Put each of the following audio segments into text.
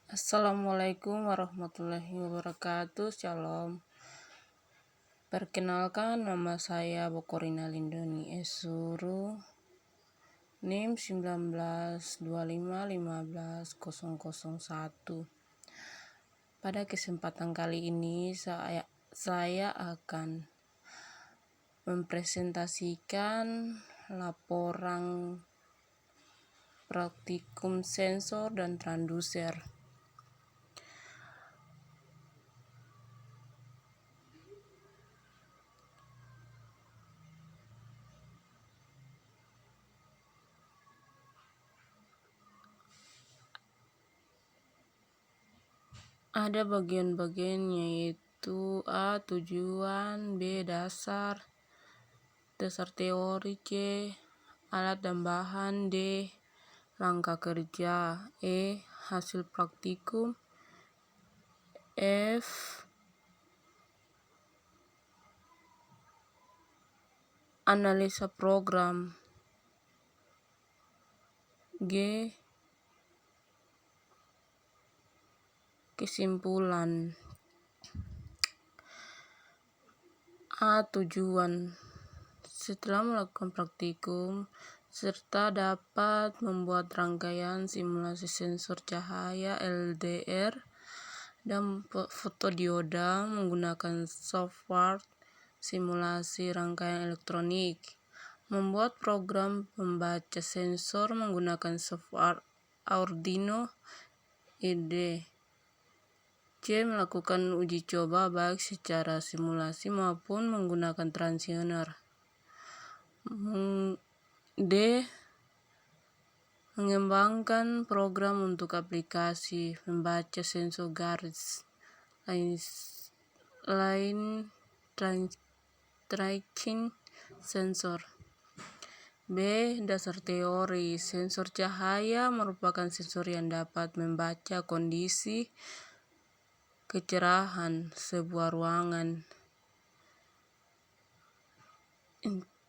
Assalamualaikum warahmatullahi wabarakatuh. Shalom. Perkenalkan, nama saya Bokorina Lindoni Esuru, NIM 19251501. Pada kesempatan kali ini saya akan mempresentasikan laporan praktikum sensor dan transducer. Ada bagian-bagian yaitu A. Tujuan, B. Dasar teori, C. Alat dan bahan, D. Langkah kerja, E. Hasil praktikum, F. Analisa program, G. Kesimpulan. A. Tujuan. Setelah melakukan praktikum serta dapat membuat rangkaian simulasi sensor cahaya LDR dan fotodioda menggunakan software simulasi rangkaian elektronik, membuat program pembaca sensor menggunakan software Arduino IDE, C. Melakukan uji coba baik secara simulasi maupun menggunakan transceiver, D. Mengembangkan program untuk aplikasi membaca sensor garis lain tracking sensor. B. Dasar teori. Sensor cahaya merupakan sensor yang dapat membaca kondisi kecerahan sebuah ruangan.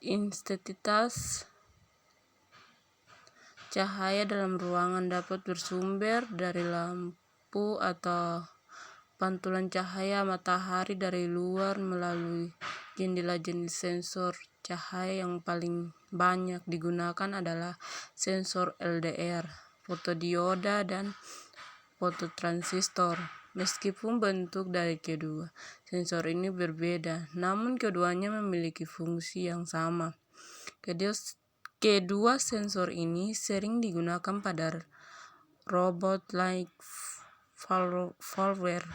Intensitas cahaya dalam ruangan dapat bersumber dari lampu atau pantulan cahaya matahari dari luar melalui jendela. Jenis sensor cahaya yang paling banyak digunakan adalah sensor LDR, fotodioda, dan fototransistor. Meskipun bentuk dari kedua sensor ini berbeda, namun keduanya memiliki fungsi yang sama. Kedua sensor ini sering digunakan pada robot like Valver,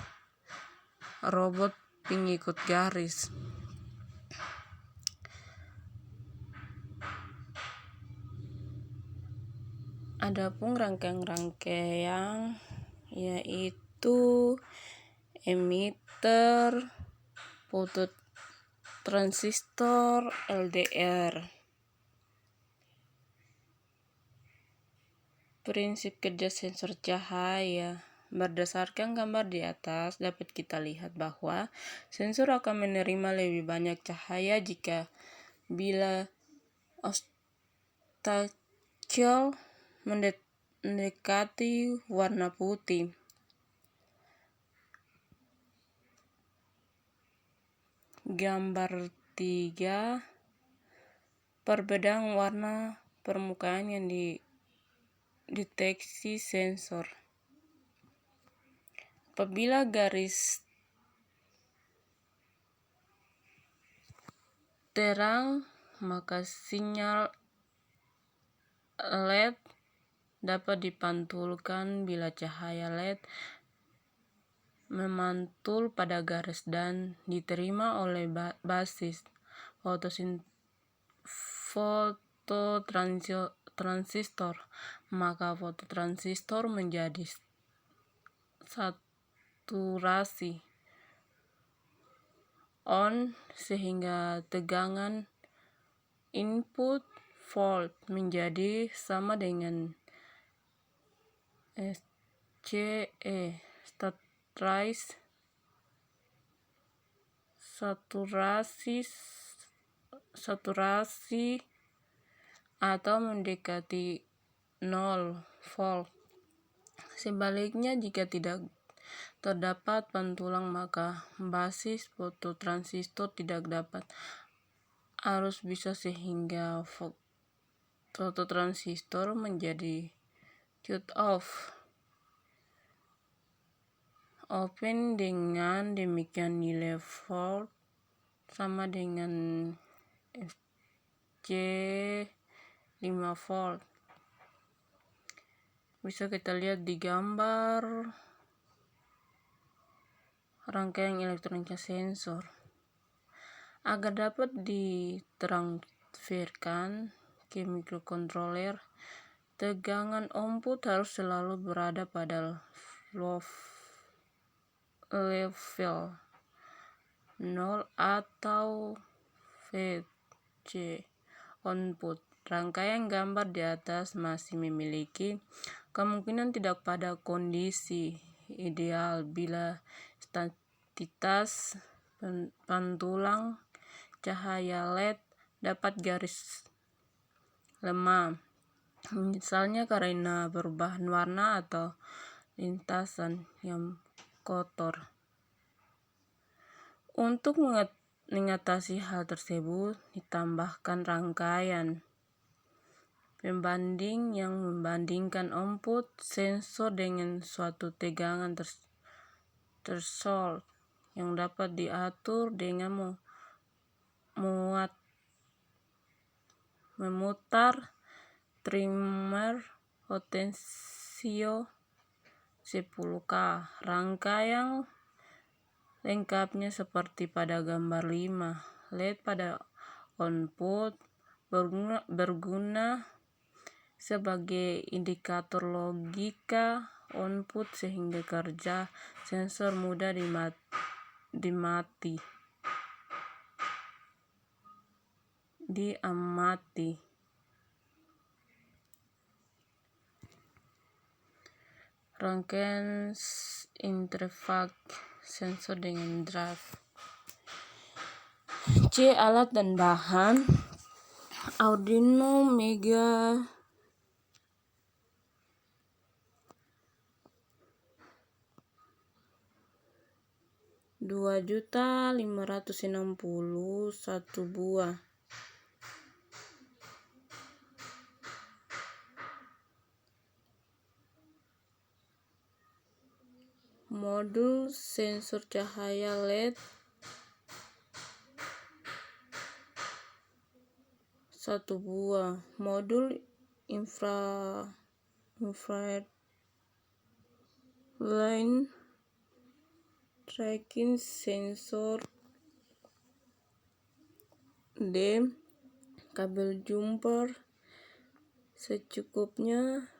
robot pengikut garis. Adapun rangkaian yaitu emitter, fototransistor, LDR. Prinsip kerja sensor cahaya. Berdasarkan gambar di atas dapat kita lihat bahwa sensor akan menerima lebih banyak cahaya bila obstacle mendekati warna putih. Gambar 3. Perbedaan warna permukaan yang dideteksi sensor. Apabila garis terang, maka sinyal LED dapat dipantulkan. Bila cahaya LED memantul pada garis dan diterima oleh basis fototransistor, maka fototransistor menjadi saturasi on sehingga tegangan input volt menjadi sama dengan SCE, saturasi atau mendekati 0 volt. Sebaliknya, jika tidak terdapat pantulang, maka basis fototransistor tidak dapat arus bisa sehingga fototransistor menjadi cut off. Open dengan demikian nilai volt sama dengan FC 5 volt. Bisa kita lihat di gambar rangkaian elektronika sensor. Agar dapat ditransferkan ke mikrokontroler, tegangan output harus selalu berada pada level 0 atau VC output. Rangkaian gambar di atas masih memiliki kemungkinan tidak pada kondisi ideal bila stabilitas pantulang cahaya LED dapat garis lemah, misalnya karena perubahan warna atau lintasan yang kotor. Untuk mengatasi hal tersebut, ditambahkan rangkaian pembanding yang membandingkan output sensor dengan suatu tegangan threshold yang dapat diatur dengan memutar trimmer potensio 10K. Rangkaian lengkapnya seperti pada gambar 5. LED pada output berguna sebagai indikator logika output sehingga kerja sensor mudah diamati. Rangkaian interface sensor dengan drive. C. Alat dan bahan. Arduino Mega 2.560.000 1 buah. Modul sensor cahaya LED 1 buah. Modul infrared line tracking sensor D. Kabel jumper secukupnya.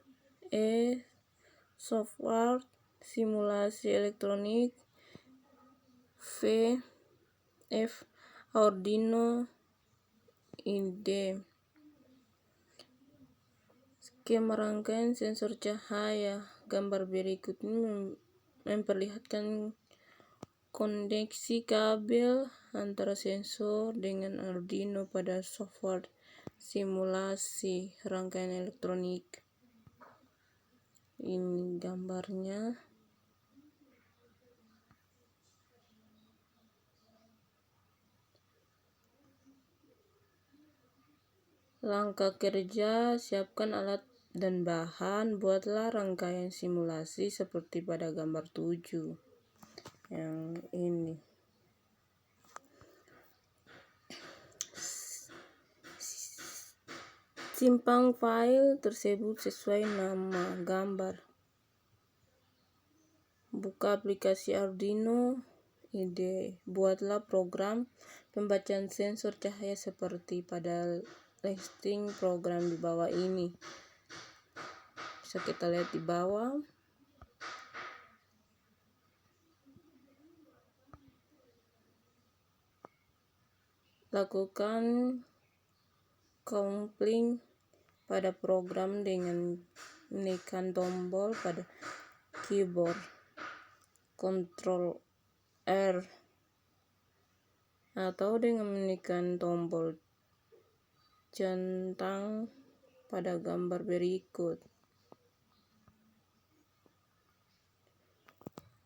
E. Software simulasi elektronik. F. Arduino IDE. Skema rangkaian sensor cahaya. Gambar berikut ini memperlihatkan koneksi kabel antara sensor dengan Arduino pada software simulasi rangkaian elektronik. Ini gambarnya. Langkah kerja: siapkan alat dan bahan, buatlah rangkaian simulasi seperti pada gambar 7 yang ini. Simpan file tersebut sesuai nama gambar. Buka aplikasi Arduino IDE. Buatlah program pembacaan sensor cahaya seperti pada listing program di bawah ini. Bisa kita lihat di bawah. Lakukan coupling pada program dengan menekan tombol pada keyboard, Ctrl R, atau dengan menekan tombol centang pada gambar berikut.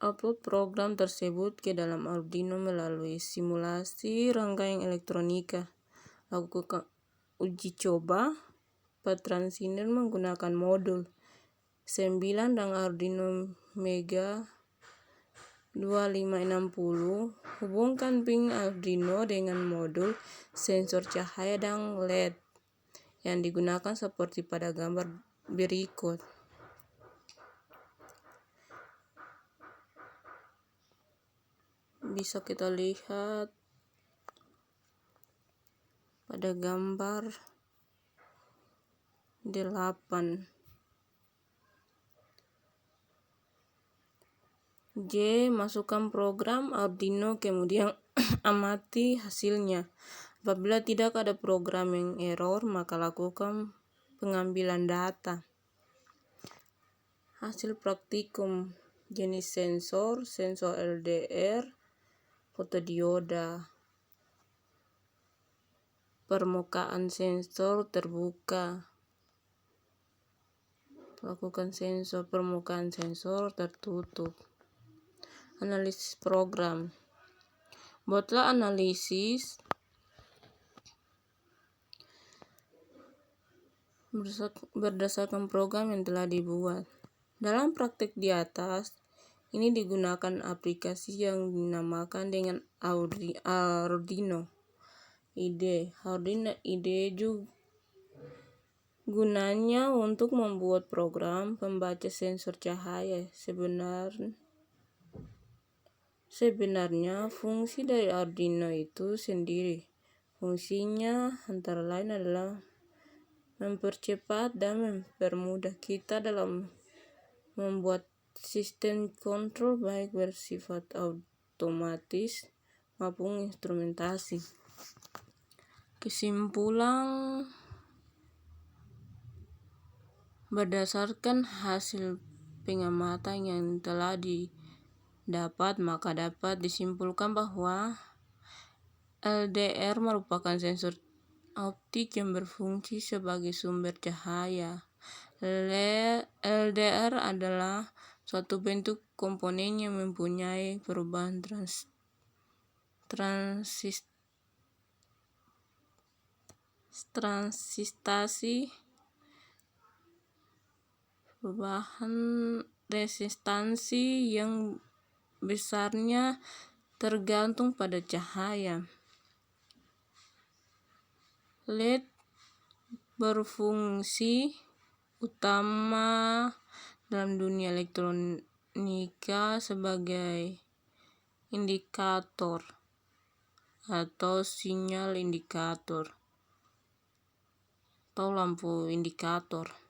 upload program tersebut ke dalam Arduino melalui simulasi rangkaian elektronika. Lakukan uji coba Transcender menggunakan modul 9 dan Arduino Mega 2560. Hubungkan pin Arduino dengan modul sensor cahaya dan LED yang digunakan seperti pada gambar berikut. Bisa kita lihat pada gambar 8. J. Masukkan program Arduino, kemudian amati hasilnya. Apabila tidak ada program yang error, maka lakukan pengambilan data. Hasil praktikum: jenis sensor LDR, fotodioda. Permukaan sensor terbuka. Lakukan sensor permukaan sensor tertutup. Analisis program. Buatlah analisis berdasarkan program yang telah dibuat. Dalam praktek di atas, ini digunakan aplikasi yang dinamakan dengan Arduino IDE. Arduino IDE juga gunanya untuk membuat program pembaca sensor cahaya. Sebenarnya fungsi dari Arduino itu sendiri. Fungsinya antara lain adalah mempercepat dan mempermudah kita dalam membuat sistem kontrol baik bersifat otomatis maupun instrumentasi. Kesimpulan: berdasarkan hasil pengamatan yang telah didapat, maka dapat disimpulkan bahwa LDR merupakan sensor optik yang berfungsi sebagai sumber cahaya. LDR adalah suatu bentuk komponen yang mempunyai perubahan resistansi yang besarnya tergantung pada cahaya. LED berfungsi utama dalam dunia elektronika sebagai indikator atau sinyal indikator atau lampu indikator.